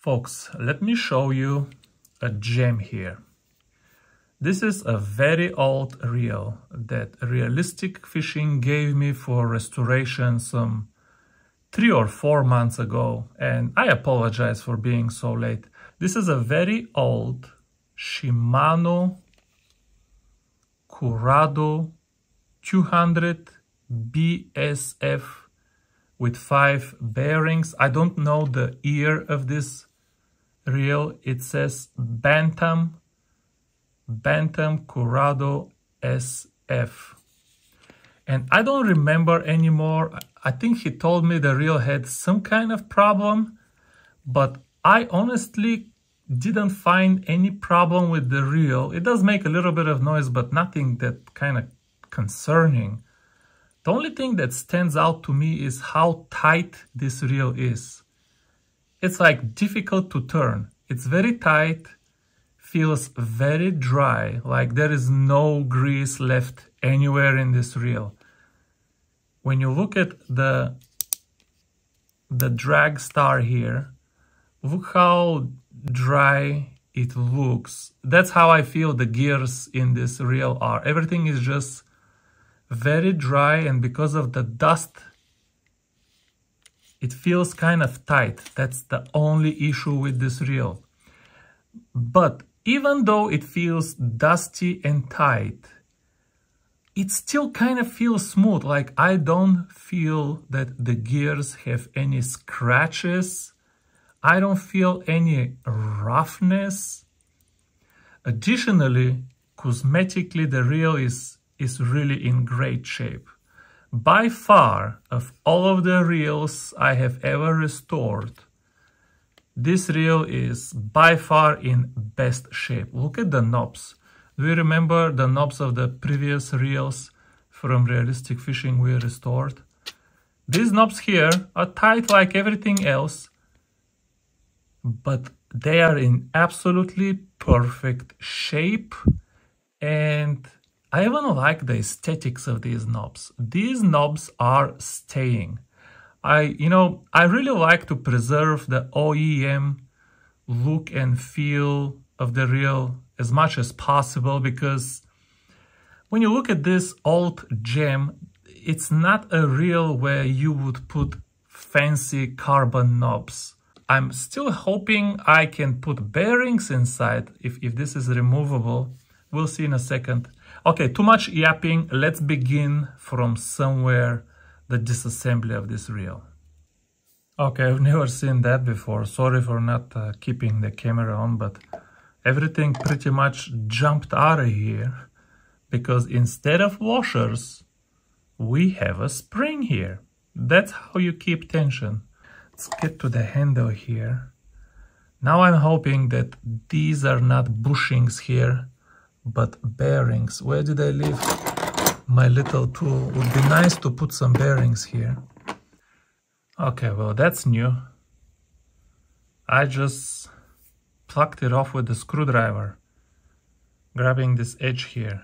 Folks, let me show you a gem here. This is a very old reel that Realistic Fishing gave me for restoration some 3 or 4 months ago, and I apologize for being so late. This is a very old SHIMANO Curado 200 BSF with 5 bearings. I don't know the year of this reel. It says BANTAM Curado SF. And I don't remember anymore. I think he told me the reel had some kind of problem, but I honestly didn't find any problem with the reel. It does make a little bit of noise, but nothing that kind of concerning. The only thing that stands out to me is how tight this reel is. It's like difficult to turn. It's very tight, feels very dry, like there is no grease left anywhere in this reel. When you look at the drag star here, look how dry it looks. That's how I feel the gears in this reel are. Everything is just very dry, and because of the dust, it feels kind of tight. That's the only issue with this reel. But even though it feels dusty and tight, it still kind of feels smooth. Like I don't feel that the gears have any scratches. I don't feel any roughness. Additionally, cosmetically, the reel is really in great shape. By far, of all of the reels I have ever restored, this reel is by far in best shape. Look at the knobs. Do you remember the knobs of the previous reels from Realistic Fishing we restored? These knobs here are tight like everything else, but they are in absolutely perfect shape, and I even like the aesthetics of these knobs. These knobs are staying. I really like to preserve the OEM look and feel of the reel as much as possible, because when you look at this old gem, it's not a reel where you would put fancy carbon knobs. I'm still hoping I can put bearings inside if this is removable. We'll see in a second. Okay, too much yapping. Let's begin from somewhere, the disassembly of this reel. Okay, I've never seen that before. Sorry for not keeping the camera on, but everything pretty much jumped out of here because instead of washers, we have a spring here. That's how you keep tension. Let's get to the handle here. Now I'm hoping that these are not bushings here, but bearings. Where did I leave my little tool? Would be nice to put some bearings here. Okay, well, that's new. I just plucked it off with the screwdriver, grabbing this edge here.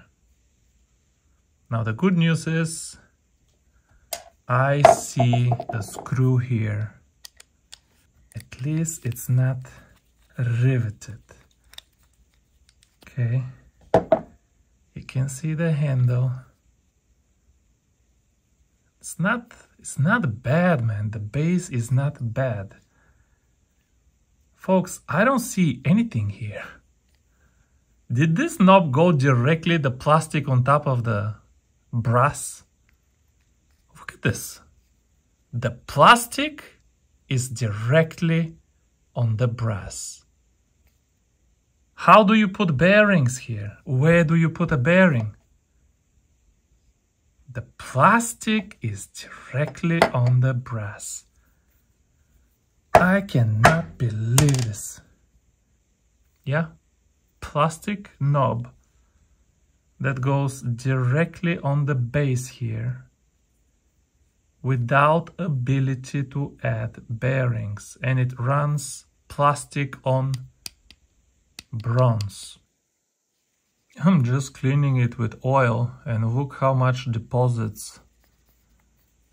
Now the good news is I see the screw here. At least it's not riveted. Okay. You can see the handle. It's not bad, man. The base is not bad. Folks, I don't see anything here. Did this knob go directly the plastic on top of the brass? Look at this. The plastic is directly on the brass. How do you put bearings here? Where do you put a bearing? The plastic is directly on the brass. I cannot believe this. Yeah, plastic knob that goes directly on the base here without ability to add bearings, and it runs plastic on bronze. I'm just cleaning it with oil, and look how much deposits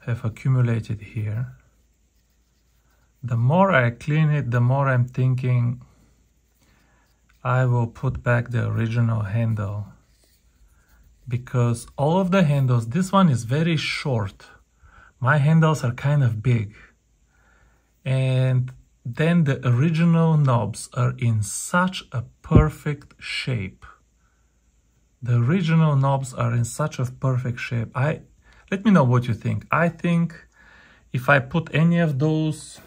have accumulated here. the more I clean it, the more I'm thinking I will put back the original handle, because all of the handles, this one is very short. My handles are kind of big. And then the original knobs are in such a perfect shape. The original knobs are in such a perfect shape. Let me know what you think. I think if I put any of those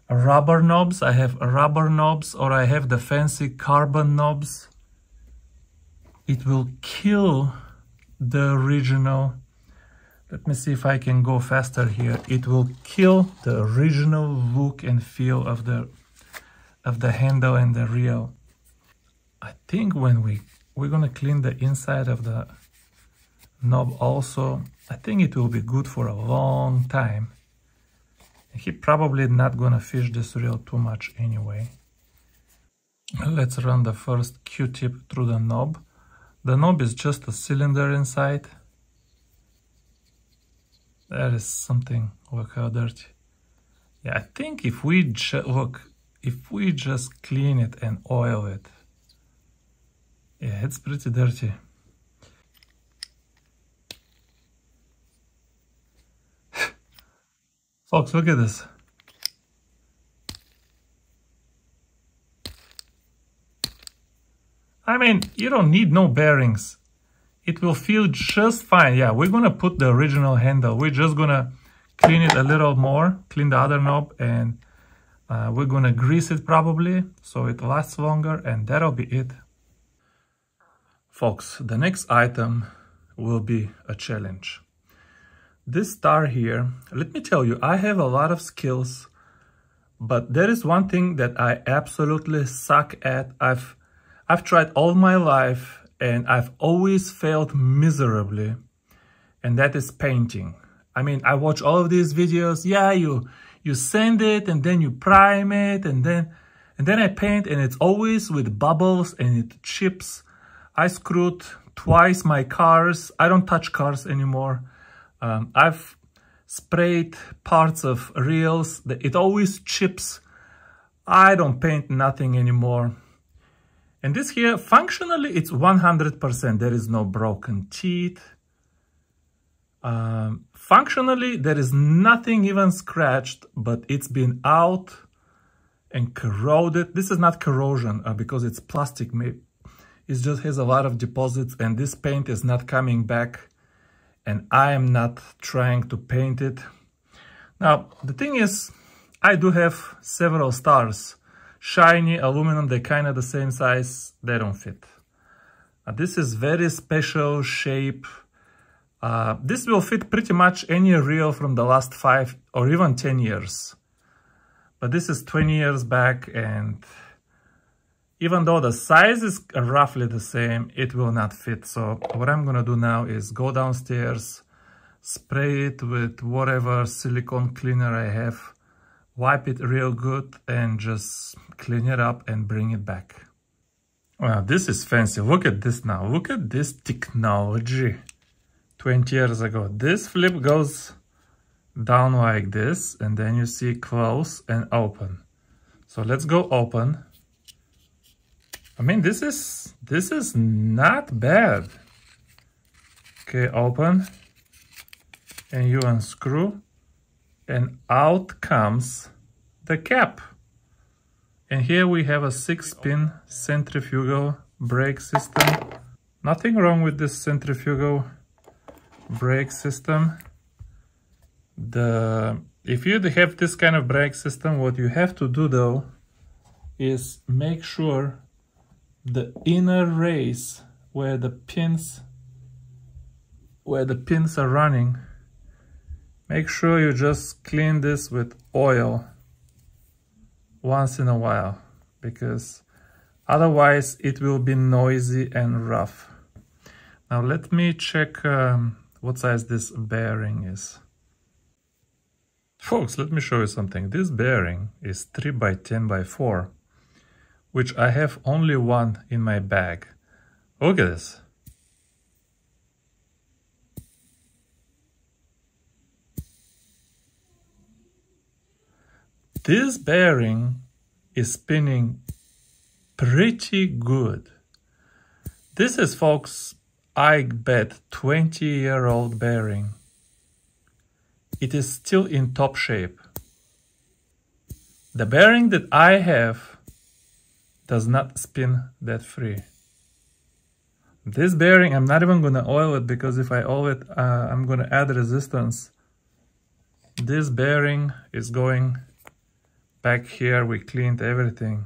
rubber knobs, I have rubber knobs, or I have the fancy carbon knobs, it will kill the original. Let me see if I can go faster here. It will kill the original look and feel of the handle and the reel. I think when we're gonna clean the inside of the knob also, I think it will be good for a long time. He probably not gonna fish this reel too much anyway. Let's run the first Q-tip through the knob. The knob is just a cylinder inside. That is something, look how dirty. Yeah, I think if we just clean it and oil it, yeah, it's pretty dirty. Folks, look at this. I mean, you don't need no bearings. It will feel just fine. Yeah, we're gonna put the original handle. We're just gonna clean it a little more, clean the other knob, and we're gonna grease it probably so it lasts longer, and that'll be it. Folks, the next item will be a challenge. This star here, let me tell you, I have a lot of skills, but there is one thing that I absolutely suck at. I've tried all my life and I've always failed miserably, and that is painting. I mean, I watch all of these videos. Yeah, you sand it and then you prime it, and then I paint, and it's always with bubbles and it chips. I screwed twice my cars. I don't touch cars anymore. I've sprayed parts of reels. It always chips. I don't paint nothing anymore. And this here, functionally, it's 100%. There is no broken teeth. Functionally, there is nothing even scratched, but it's been out and corroded. This is not corrosion because it's plastic made. It just has a lot of deposits, and this paint is not coming back. And I am not trying to paint it. Now, the thing is, I do have several stars. Shiny, aluminum, they're kind of the same size, they don't fit. This is very special shape. This will fit pretty much any reel from the last 5 or even 10 years. But this is 20 years back, and even though the size is roughly the same, it will not fit. So what I'm gonna do now is go downstairs, spray it with whatever silicone cleaner I have, wipe it real good, and just clean it up and bring it back. Wow, this is fancy. Look at this now. Look at this technology. 20 years ago. This flip goes down like this, and then you see close and open. So let's go open. I mean, this is not bad. Okay, open, and you unscrew, and out comes the cap. And here we have a 6-pin centrifugal brake system. Nothing wrong with this centrifugal brake system. If you have this kind of brake system, what you have to do though is make sure the inner race where the pins are running, make sure you just clean this with oil once in a while, because otherwise it will be noisy and rough. Now let me check what size this bearing is. Folks, let me show you something. This bearing is 3 by 10 by 4, which I have only one in my bag. Look at this. This bearing is spinning pretty good. This is, folks, I bet 20-year-old bearing. It is still in top shape. The bearing that I have does not spin that free. This bearing, I'm not even going to oil it, because if I oil it, I'm going to add resistance. This bearing is going back here. We cleaned everything.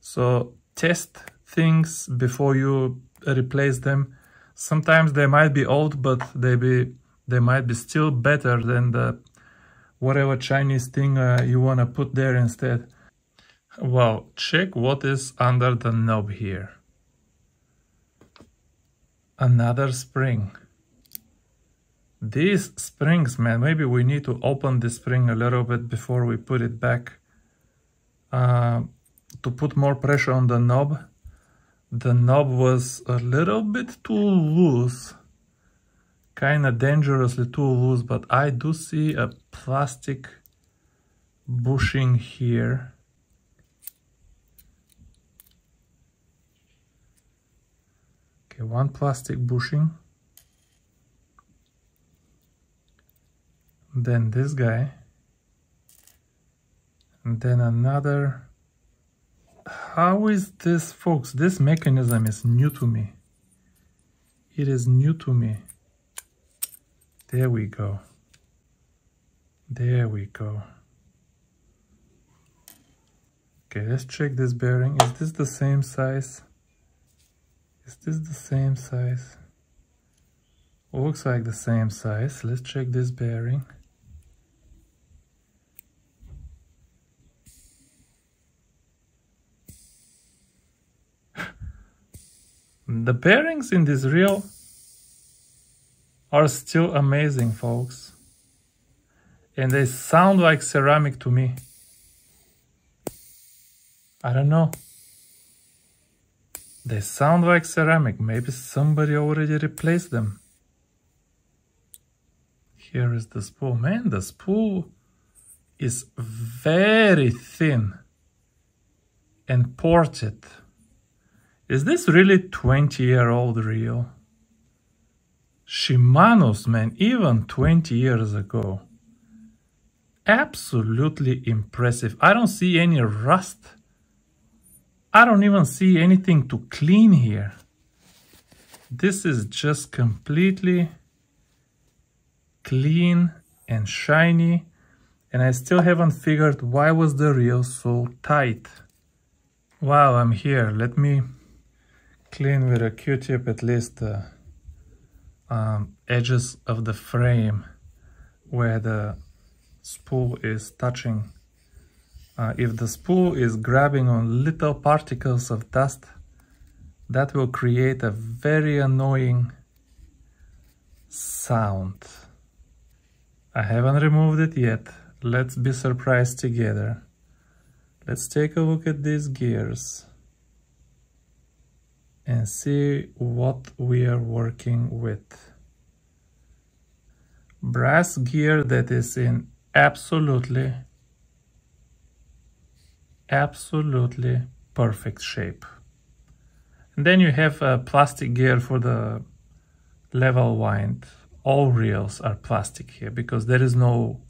So test things before you replace them. Sometimes they might be old, but they might be still better than the whatever Chinese thing you want to put there instead. Well, check what is under the knob here. Another spring. These springs, man, maybe we need to open the spring a little bit before we put it back to put more pressure on the knob. The knob was a little bit too loose, kind of dangerously too loose, but I do see a plastic bushing here. Okay, one plastic bushing. Then this guy. And then another. How is this, folks? This mechanism is new to me. It is new to me. There we go. There we go. Okay, let's check this bearing. Is this the same size? Is this the same size? Looks like the same size. Let's check this bearing. The bearings in this reel are still amazing, folks. And they sound like ceramic to me. I don't know. They sound like ceramic. Maybe somebody already replaced them. Here is the spool. Man, the spool is very thin and ported. Is this really 20-year-old reel? Shimano's, man, even 20 years ago. Absolutely impressive. I don't see any rust. I don't even see anything to clean here. This is just completely clean and shiny, and I still haven't figured why was the reel so tight. While I'm here, let me clean with a Q-tip at least the edges of the frame where the spool is touching. If the spool is grabbing on little particles of dust, that will create a very annoying sound. I haven't removed it yet. Let's be surprised together. Let's take a look at these gears and see what we are working with. Brass gear that is in absolutely perfect shape. And then you have a plastic gear for the level wind. All reels are plastic here because there is no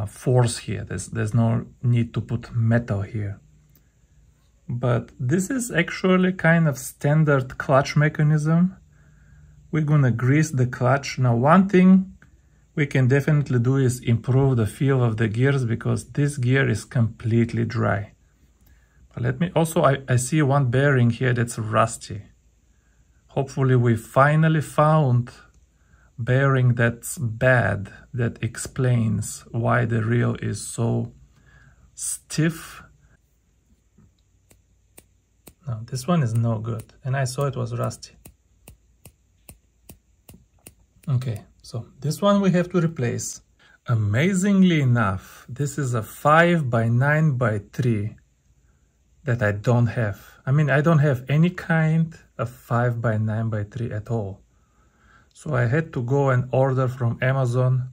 force here. There's no need to put metal here. But this is actually kind of standard clutch mechanism. We're gonna grease the clutch. Now, one thing we can definitely do is improve the feel of the gears because this gear is completely dry. But let me also, I see one bearing here that's rusty. Hopefully we finally found bearing that's bad, that explains why the reel is so stiff. No, this one is no good, and I saw it was rusty. Okay, so this one we have to replace. Amazingly enough, this is a 5x9x3 that I don't have. I mean, I don't have any kind of 5x9x3 at all. So I had to go and order from Amazon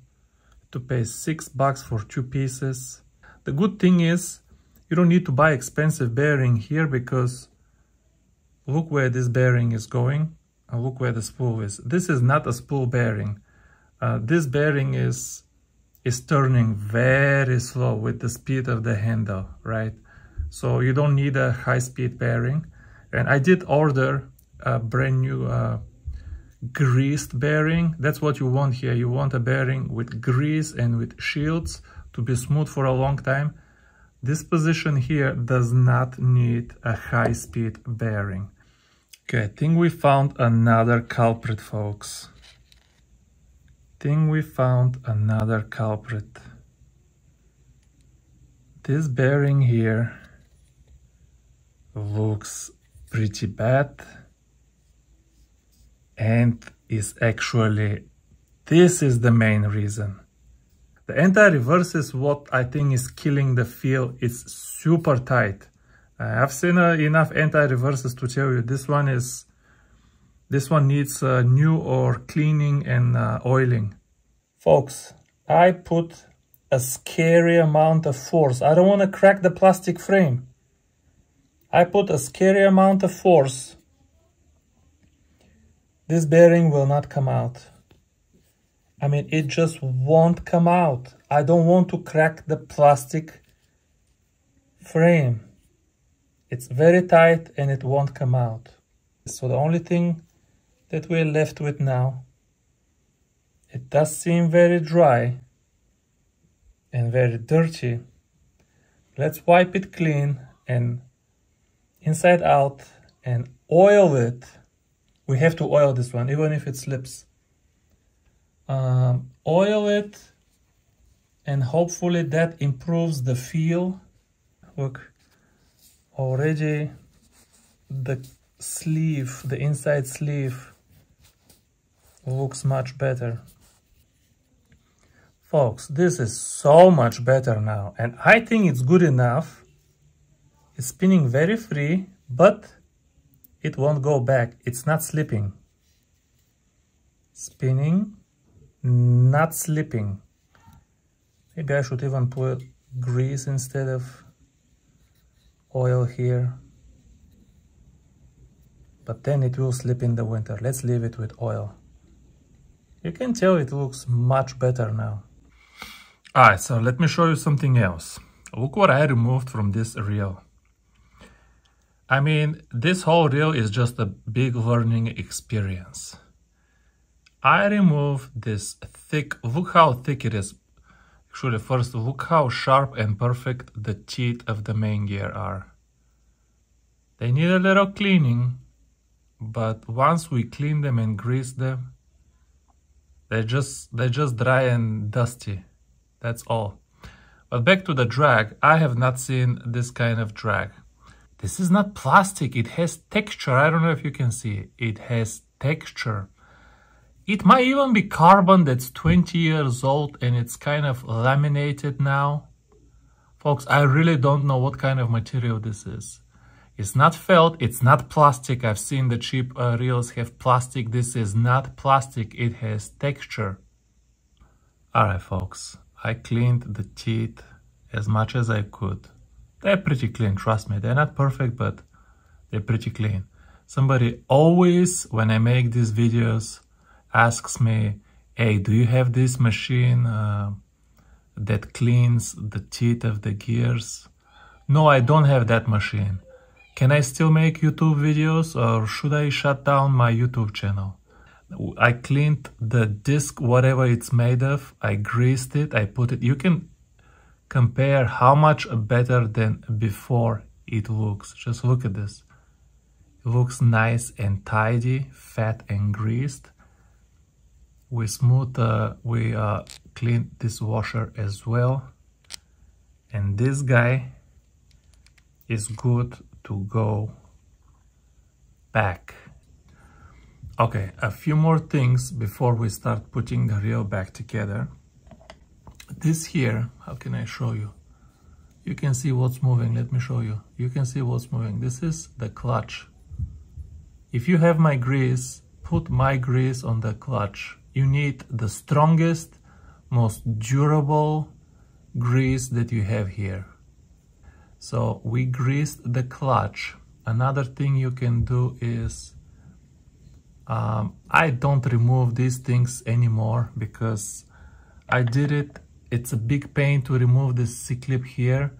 to pay $6 for 2 pieces. The good thing is you don't need to buy expensive bearing here, because look where this bearing is going and look where the spool is. This is not a spool bearing. This bearing is turning very slow with the speed of the handle, right? So you don't need a high-speed bearing. And I did order a brand new greased bearing. That's what you want here. You want a bearing with grease and with shields to be smooth for a long time. This position here does not need a high-speed bearing. Okay, I think we found another culprit, folks. This bearing here looks pretty bad, and is actually, this is the main reason. The anti-reverse is what I think is killing the feel. It's super tight. I've seen enough anti-reverses to tell you this one needs new or cleaning and oiling. Folks, I put a scary amount of force. I don't want to crack the plastic frame. I put a scary amount of force. This bearing will not come out. I mean, it just won't come out. I don't want to crack the plastic frame. It's very tight and it won't come out. So the only thing that we're left with now, it does seem very dry and very dirty. Let's wipe it clean and inside out and oil it. We have to oil this one, even if it slips. Oil it, and hopefully that improves the feel. Look, already the sleeve, the inside sleeve, looks much better. Folks, this is so much better now, and I think it's good enough. It's spinning very free, but it won't go back. It's not slipping. Spinning, not slipping. Maybe I should even put grease instead of oil here. But then it will slip in the winter. Let's leave it with oil. You can tell it looks much better now. Alright, so let me show you something else. Look what I removed from this reel. I mean, this whole reel is just a big learning experience. I removed this thick, look how thick it is. Actually, first look how sharp and perfect the teeth of the main gear are. They need a little cleaning, but once we clean them and grease them, they're just dry and dusty. That's all. But back to the drag, I have not seen this kind of drag. This is not plastic, it has texture. I don't know if you can see. It has texture. It might even be carbon that's 20 years old and it's kind of laminated now. Folks, I really don't know what kind of material this is. It's not felt, it's not plastic. I've seen the cheap reels have plastic. This is not plastic, it has texture. Alright folks, I cleaned the teeth as much as I could. They're pretty clean, trust me. They're not perfect, but they're pretty clean. Somebody always, when I make these videos, asks me, hey, do you have this machine that cleans the teeth of the gears? No, I don't have that machine. Can I still make YouTube videos, or should I shut down my YouTube channel? I cleaned the disc, whatever it's made of. I greased it, I put it. You can compare how much better than before it looks. Just look at this. It looks nice and tidy, fat and greased. We cleaned this washer as well. And this guy is good to go back. Okay, a few more things before we start putting the reel back together. This here, how can I show you? You can see what's moving. Let me show you. You can see what's moving. This is the clutch. If you have my grease, put my grease on the clutch. You need the strongest, most durable grease that you have here. So we greased the clutch. Another thing you can do is, I don't remove these things anymore because I did it. It's a big pain to remove this C-clip here,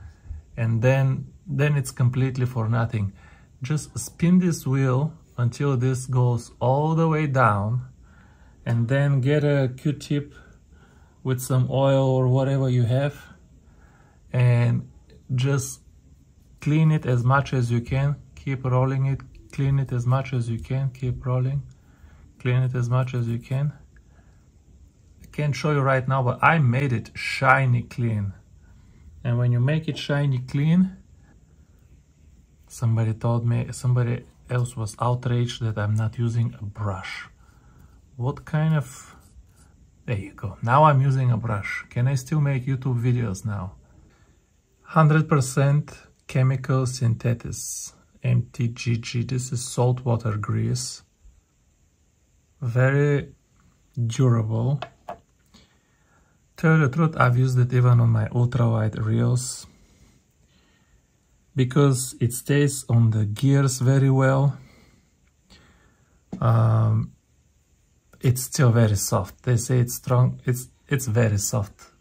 and then it's completely for nothing. Just spin this wheel until this goes all the way down, and then get a Q-tip with some oil or whatever you have, and just clean it as much as you can. Keep rolling it, clean it as much as you can, keep rolling, clean it as much as you can. I can't show you right now, but I made it shiny clean. And when you make it shiny clean, somebody told me, somebody else was outraged that I'm not using a brush. What kind of... There you go. Now I'm using a brush. Can I still make YouTube videos now? 100% chemical synthesis, MTGG. This is saltwater grease. Very durable. Tell the truth, I've used it even on my ultra wide reels because it stays on the gears very well. It's still very soft. They say it's strong. It's very soft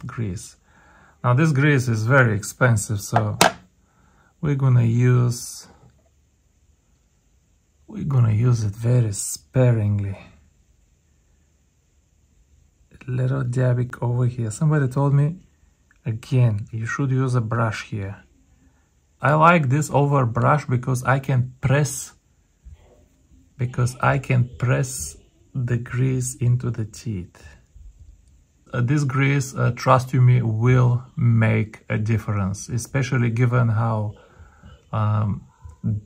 grease. Now this grease is very expensive, so we're gonna use it very sparingly. Little dabbing over here. Somebody told me again you should use a brush here. I like this over brush because I can press the grease into the teeth. This grease, trust you me, will make a difference, especially given how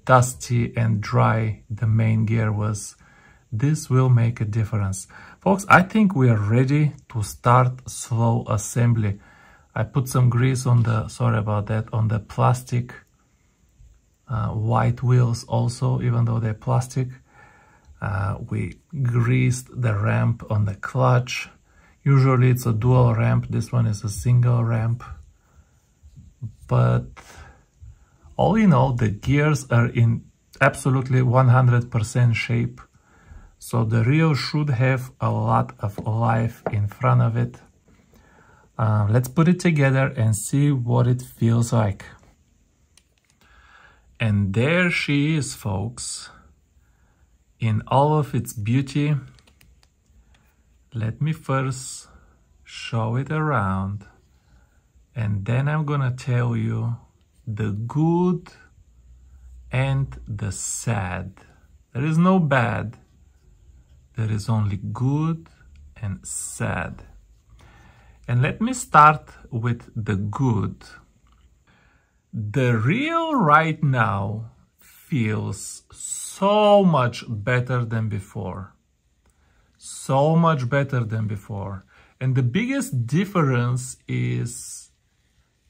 dusty and dry the main gear was. This will make a difference. Folks, I think we are ready to start slow assembly. I put some grease on the, sorry about that, on the plastic white wheels also, even though they're plastic. We greased the ramp on the clutch. Usually it's a dual ramp, this one is a single ramp. But all in all, the gears are in absolutely 100% shape. So the reel should have a lot of life in front of it. Let's put it together and see what it feels like. And there she is, folks, in all of its beauty. Let me first show it around, and then I'm gonna tell you the good and the sad. There is no bad, there is only good and sad. And let me start with the good. The reel right now feels so much better than before. So much better than before. And the biggest difference is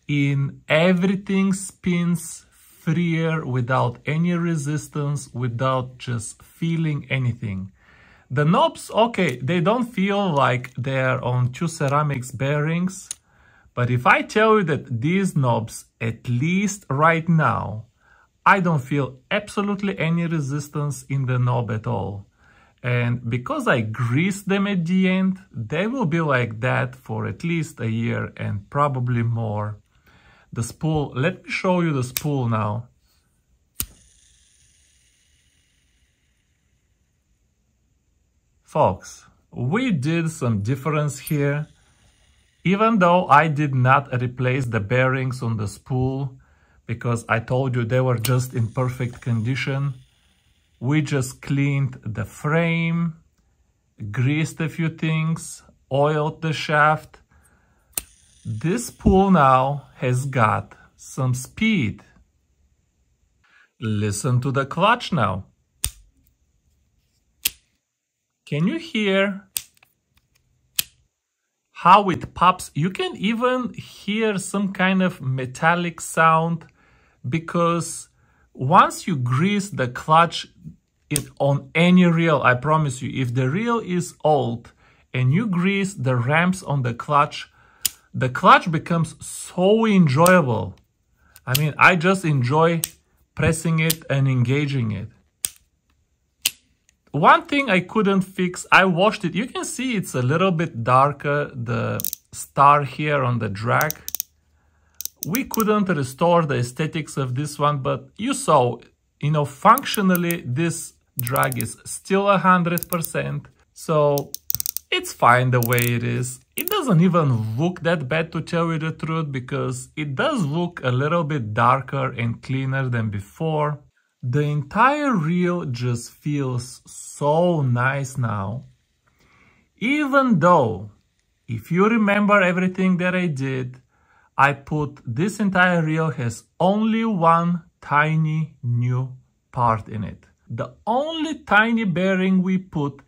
in everything spins freer without any resistance, without just feeling anything. The knobs, okay, they don't feel like they're on two ceramics bearings, but if I tell you that these knobs, at least right now, I don't feel absolutely any resistance in the knob at all. And because I greased them at the end, they will be like that for at least a year and probably more. The spool, let me show you the spool now. Folks, we did some difference here. Even though I did not replace the bearings on the spool, because I told you they were just in perfect condition, we just cleaned the frame, greased a few things, oiled the shaft. This spool now has got some speed. Listen to the clutch now. Can you hear how it pops? You can even hear some kind of metallic sound because once you grease the clutch on any reel, I promise you, if the reel is old and you grease the ramps on the clutch, the clutch becomes so enjoyable. I mean, I just enjoy pressing it and engaging it. One thing I couldn't fix, I washed it. You can see it's a little bit darker, the star here on the drag. We couldn't restore the aesthetics of this one, but you saw, you know, functionally this drag is still 100%. So it's fine the way it is. It doesn't even look that bad, to tell you the truth, because it does look a little bit darker and cleaner than before. The entire reel just feels so nice now. Even though, if you remember everything that I did, I put this entire reel has only one tiny new part in it. The only tiny bearing we put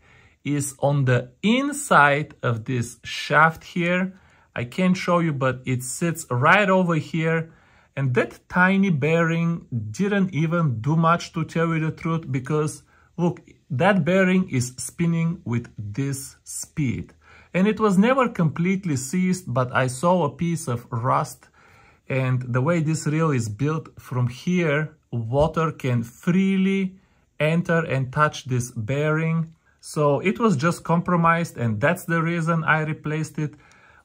is on the inside of this shaft here. I can't show you, but it sits right over here. And that tiny bearing didn't even do much, to tell you the truth, because look, that bearing is spinning with this speed. And it was never completely seized, but I saw a piece of rust. And the way this reel is built, from here, water can freely enter and touch this bearing. So it was just compromised, and that's the reason I replaced it.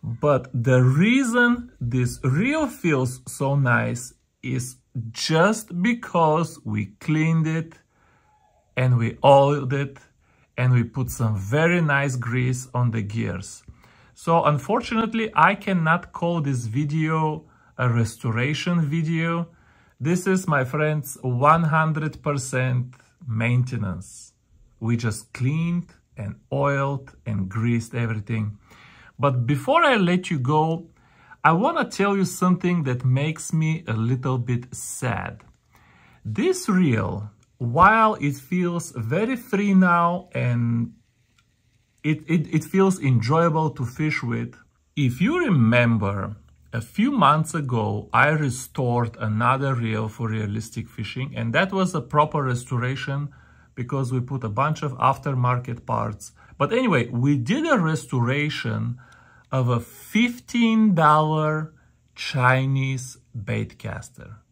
But the reason this reel feels so nice is just because we cleaned it and we oiled it and we put some very nice grease on the gears. So unfortunately, I cannot call this video a restoration video. This is, my friends, 100% maintenance. We just cleaned and oiled and greased everything. But before I let you go, I want to tell you something that makes me a little bit sad. This reel, while it feels very free now and it feels enjoyable to fish with, if you remember, a few months ago, I restored another reel for realistic fishing, and that was a proper restoration because we put a bunch of aftermarket parts. But anyway, we did a restoration of a $15 Chinese bait caster.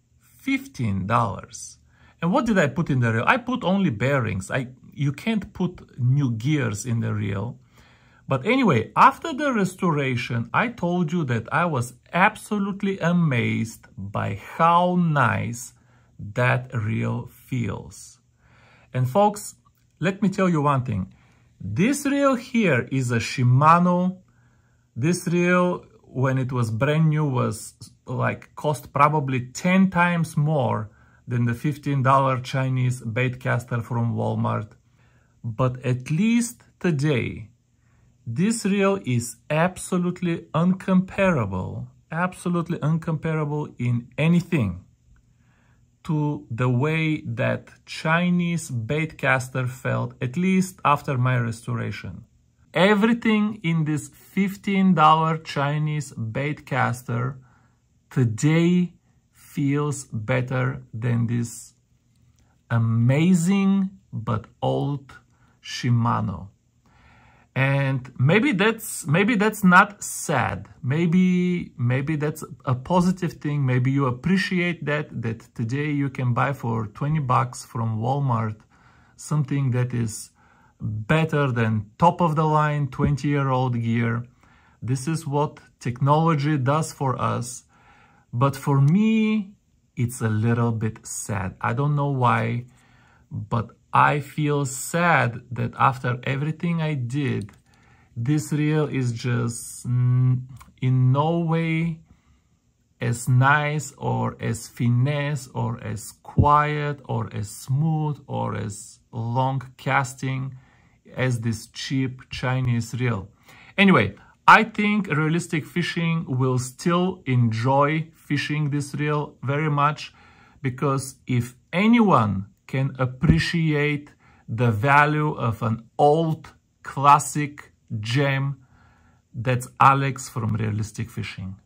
$15. And what did I put in the reel? I put only bearings. You can't put new gears in the reel. But anyway, after the restoration, I told you that I was absolutely amazed by how nice that reel feels. And folks, let me tell you one thing. This reel here is a SHIMANO. This reel, when it was brand new, was cost probably 10 times more than the $15 Chinese bait caster from Walmart. But at least today, this reel is absolutely uncomparable in anything to the way that Chinese bait caster felt, at least after my restoration. Everything in this $15 Chinese bait caster today feels better than this amazing but old SHIMANO. And maybe that's not sad. Maybe that's a positive thing. Maybe you appreciate that today you can buy for 20 bucks from Walmart something that is better than top of the line 20-year-old gear. This is what technology does for us. But for me, it's a little bit sad. I don't know why, but I feel sad that after everything I did, this reel is just in no way as nice or as finesse or as quiet or as smooth or as long casting as this cheap Chinese reel. Anyway, I think realistic fishing will still enjoy fishing this reel very much, because if anyone can appreciate the value of an old classic gem, that's Alex from Realistic Fishing.